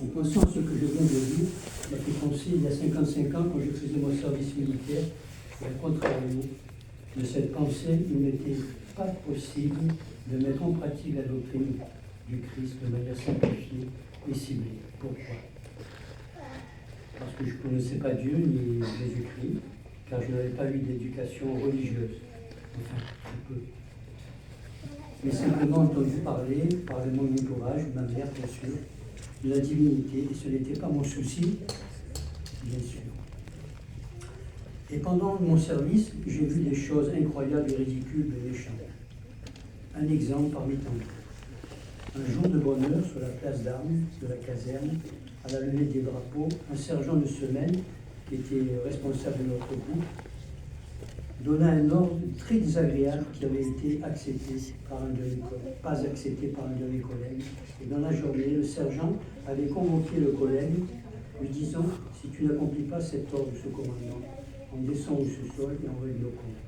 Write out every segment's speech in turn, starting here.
En pensant à ce que je viens de dire, m'a fait penser il y a 55 ans, quand je faisais mon service militaire, et à contrario de cette pensée, il n'était pas possible de mettre en pratique la doctrine du Christ de manière simplifiée et ciblée. Pourquoi? Parce que je ne connaissais pas Dieu ni Jésus-Christ, car je n'avais pas eu d'éducation religieuse, enfin, très peu. Mais simplement entendu parler, par mon entourage, ma mère, bien sûr, de la divinité, et ce n'était pas mon souci, bien sûr. Et pendant mon service, j'ai vu des choses incroyables et ridicules et méchantes. Un exemple parmi tant d'autres. Un jour de bonne heure, sur la place d'armes de la caserne, à la levée des drapeaux, un sergent de semaine, qui était responsable de notre groupe, donna un ordre très désagréable qui avait été accepté par un de mes collègues, pas accepté par un de mes collègues. Et dans la journée, le sergent avait convoqué le collègue, lui disant: si tu n'accomplis pas cet ordre de ce commandement, on descend au sous-sol et on règle le compte.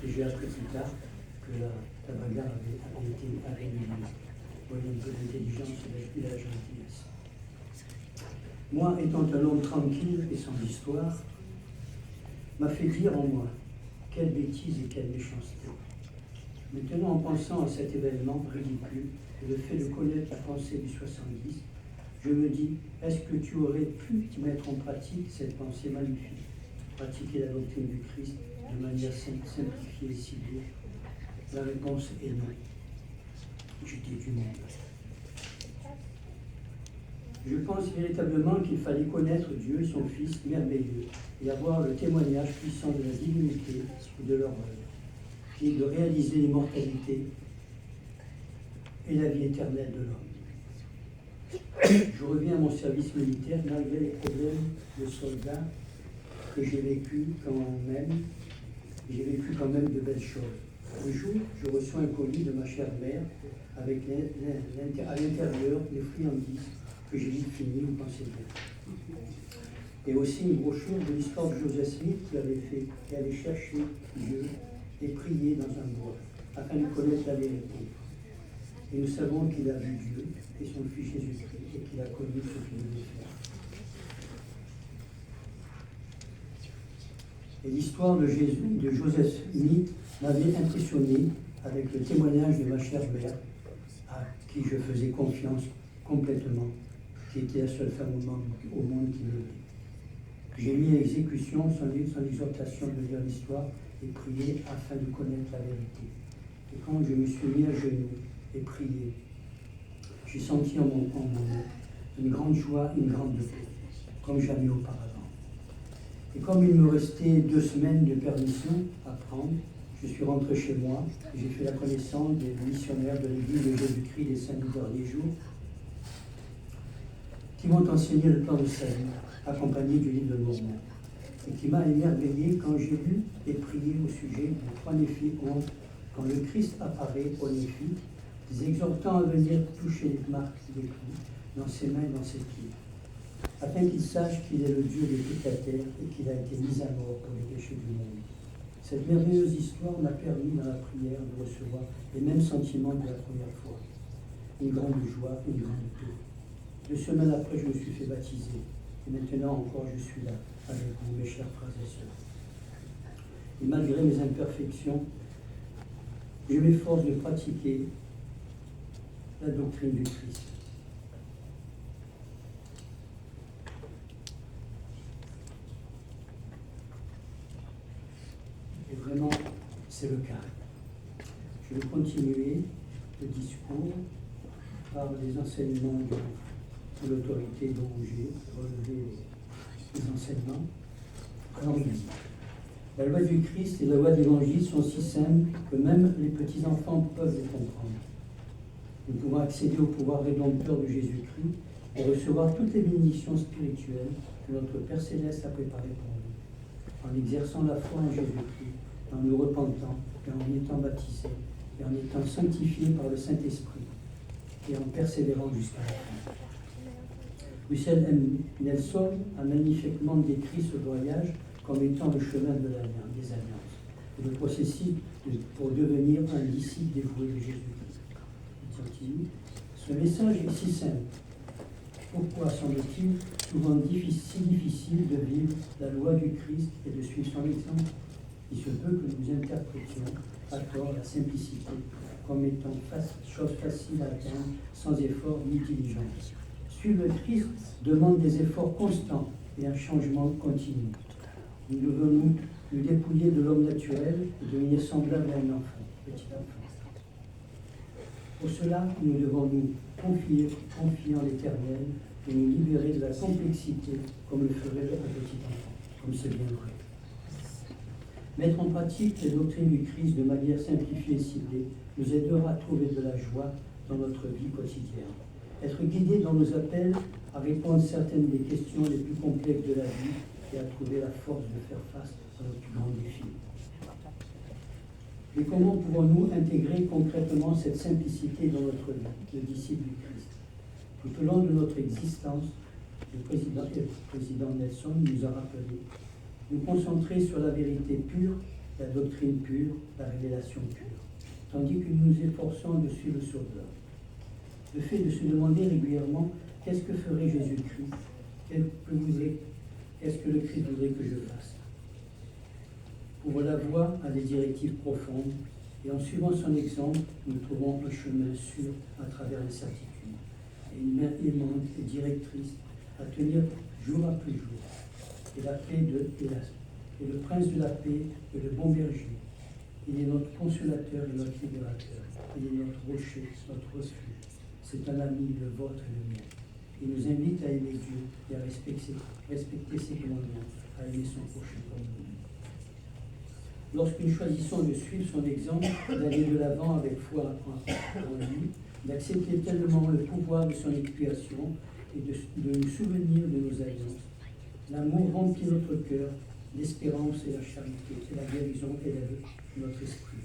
Et j'ai appris plus tard que la bagarre avait été arrêtée. Voyez un peu d'intelligence et de la gentillesse. Moi, étant un homme tranquille et sans histoire, m'a fait dire en moi: quelle bêtise et quelle méchanceté. Maintenant, en pensant à cet événement ridicule et le fait de connaître la pensée du 70, je me dis: est-ce que tu aurais pu mettre en pratique cette pensée magnifique, pratiquer la doctrine du Christ de manière simplifiée et ciblée? La réponse est non. J'étais du monde. Je pense véritablement qu'il fallait connaître Dieu et son Fils merveilleux et avoir le témoignage puissant de la divinité et de leur œuvre, qui est de réaliser l'immortalité et la vie éternelle de l'homme. Je reviens à mon service militaire malgré les problèmes de soldats que j'ai vécu quand même. J'ai vécu quand même de belles choses. Un jour, je reçois un colis de ma chère mère avec à l'intérieur les friandises que j'ai vite fini, vous pensez bien. Et aussi une brochure de l'histoire de Joseph Smith qui allait chercher Dieu et prier dans un bois afin de connaître la vérité. Et nous savons qu'il a vu Dieu et son Fils Jésus-Christ et qu'il a connu ce qu'il devait faire. Et l'histoire de Jésus, de Joseph Smith, m'avait impressionné avec le témoignage de ma chère mère, à qui je faisais confiance complètement, qui était la seule femme au monde qui m'aimait. J'ai mis à exécution son exhortation de lire l'histoire et prier afin de connaître la vérité. Et quand je me suis mis à genoux et prié, j'ai senti en mon une grande joie, une grande paix, comme jamais auparavant. Et comme il me restait 2 semaines de permission à prendre, je suis rentré chez moi et j'ai fait la connaissance des missionnaires de l'Église de Jésus-Christ des 5 derniers jours, qui m'ont enseigné le plan de salut, accompagné du livre de Mormon, et qui m'a émerveillé quand j'ai lu et prié au sujet de 3 Néphi 11, quand le Christ apparaît aux Néphi, les exhortant à venir toucher les marques des clous dans ses mains et dans ses pieds, afin qu'il sache qu'il est le Dieu de toute la terre et qu'il a été mis à mort pour les péchés du monde. Cette merveilleuse histoire m'a permis dans la prière de recevoir les mêmes sentiments que la première fois. Une grande joie, une grande paix. 2 semaines après, je me suis fait baptiser. Et maintenant encore, je suis là avec vous, mes chers frères et sœurs. Et malgré mes imperfections, je m'efforce de pratiquer la doctrine du Christ. Et vraiment, c'est le cas. Je vais continuer le discours par les enseignements de l'autorité dont j'ai relevé les enseignements. Alors il dit: la loi du Christ et la loi de l'Évangile sont si simples que même les petits-enfants peuvent les comprendre. Nous pouvons accéder au pouvoir rédempteur de Jésus-Christ et recevoir toutes les bénédictions spirituelles que notre Père Céleste a préparées pour nous, en exerçant la foi en Jésus-Christ, en nous repentant et en étant baptisés et en étant sanctifiés par le Saint-Esprit et en persévérant jusqu'à la fin. Russell M. Nelson a magnifiquement décrit ce voyage comme étant le chemin des alliances et le processus pour devenir un disciple dévoué de Jésus-Christ. Ce message est si simple Pourquoi semble-t-il souvent si difficile de vivre la loi du Christ et de suivre son exemple? Il se peut que nous interprétions à tort la simplicité comme étant chose facile à atteindre sans effort ni diligence. Suivre le Christ demande des efforts constants et un changement continu. Nous devons nous dépouiller de l'homme naturel et devenir semblable à un enfant, petit enfant. Pour cela, nous devons nous confier en l'Éternel et nous libérer de la complexité comme le ferait un petit enfant, comme c'est bien vrai. Mettre en pratique les doctrines du Christ de manière simplifiée et ciblée nous aidera à trouver de la joie dans notre vie quotidienne. Être guidé dans nos appels à répondre à certaines des questions les plus complexes de la vie et à trouver la force de faire face à nos plus grands défis. Mais comment pouvons-nous intégrer concrètement cette simplicité dans notre vie, le disciple du Christ? Tout au long de notre existence, le président Nelson nous a rappelé nous concentrer sur la vérité pure, la doctrine pure, la révélation pure, tandis que nous nous efforçons de suivre le Sauveur. Le fait de se demander régulièrement qu'est-ce que ferait Jésus-Christ, qu'est-ce que le Christ voudrait que je fasse. Ouvre la voie à des directives profondes, et en suivant son exemple, nous trouvons un chemin sûr à travers l'incertitude, et une main aimante et directrice à tenir jour après jour. Et la paix et le prince de la paix est le bon berger. Il est notre consolateur et notre libérateur. Il est notre rocher, notre refuge. C'est un ami, le vôtre et le mien. Il nous invite à aimer Dieu et à respecter ses commandements, à aimer son prochain comme nous. Lorsque nous choisissons de suivre son exemple, d'aller de l'avant avec foi en lui, d'accepter tellement le pouvoir de son expiation et de nous souvenir de nos alliances, l'amour remplit notre cœur, l'espérance et la charité, et la guérison élève notre esprit.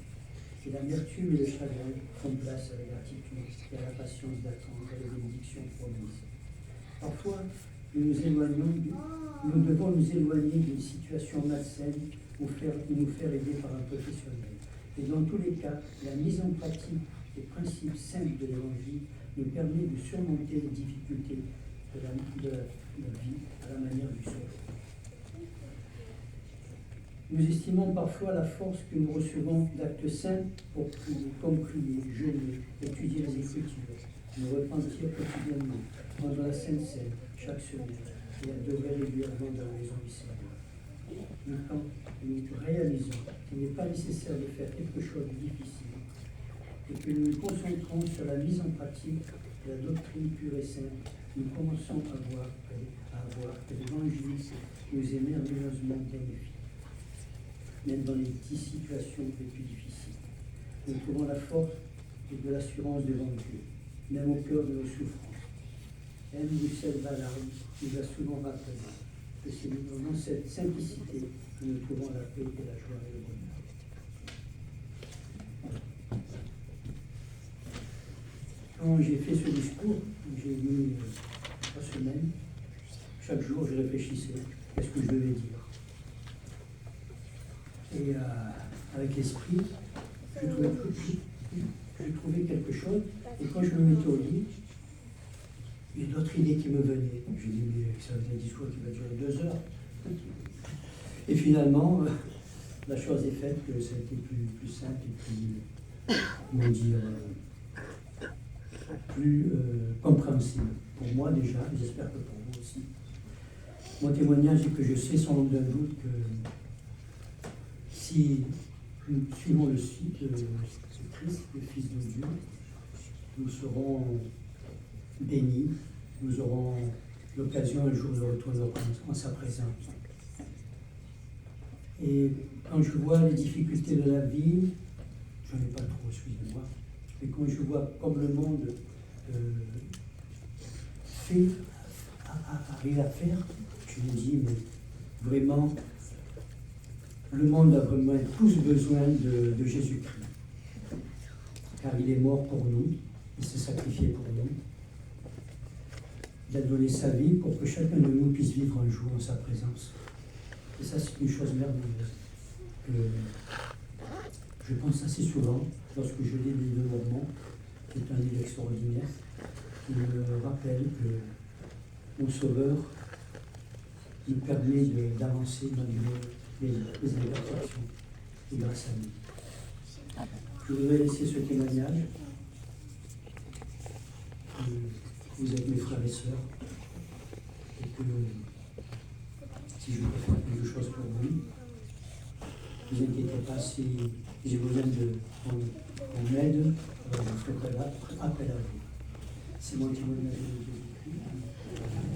Et l'amertume et le chagrin font place à la gratitude et à la patience d'attendre les bénédictions promises. Parfois, nous devons nous éloigner d'une situation malsaine ou nous faire aider par un professionnel. Et dans tous les cas, la mise en pratique des principes simples de l'Évangile nous permet de surmonter les difficultés de la vie à la manière du Sauveur. Nous estimons parfois la force que nous recevons d'actes simples pour prier, comme prier, jeûner, étudier les Écritures, nous repentir quotidiennement, prendre la Sainte Seine chaque semaine et adorer régulièrement dans la maison du Seigneur. Mais quand nous réalisons qu'il n'est pas nécessaire de faire quelque chose de difficile et que nous nous concentrons sur la mise en pratique de la doctrine pure et simple, nous commençons à voir que l'Évangile nous est merveilleusement bénéfique, même dans les situations les plus difficiles. Nous trouvons la force et de l'assurance devant Dieu, même au cœur de nos souffrances. M. Lucelle Ballard nous a souvent rappelé que c'est dans cette simplicité que nous trouvons la paix et la joie et le bonheur. Quand j'ai fait ce discours, j'ai mis 3 semaines, chaque jour je réfléchissais à ce que je devais dire. Et avec l'esprit, je trouvais quelque chose, et quand je me mettais au lit, il y a d'autres idées qui me venaient. J'ai dit, mais ça va être un discours qui va durer 2 heures. Et finalement, la chose est faite, que ça a été plus simple et plus compréhensible. Pour moi déjà, et j'espère que pour vous aussi. Mon témoignage est que je sais sans aucun doute que si nous suivons le site de Christ, le Fils de Dieu, nous serons bénis, nous aurons l'occasion un jour de retourner en sa présence. Et quand je vois les difficultés de la vie, je n'en ai pas trop, excusez-moi, mais quand je vois comme le monde arrive à faire, je me dis, mais vraiment, le monde a vraiment tous besoin de Jésus-Christ, car il est mort pour nous, il s'est sacrifié pour nous. Il a donné sa vie pour que chacun de nous puisse vivre un jour en sa présence. Et ça, c'est une chose merveilleuse. Je pense assez souvent, lorsque je lis les Deux Mormons, qui est un livre extraordinaire, qui me rappelle que mon Sauveur nous permet d'avancer malgré les imperfections, et grâce à lui. Je voudrais laisser ce témoignage. Vous êtes mes frères et sœurs, et que si je peux faire quelque chose pour vous, ne vous inquiétez pas, si j'ai besoin de mon aide, je ferai appel à vous. C'est mon témoignage de Jésus-Christ.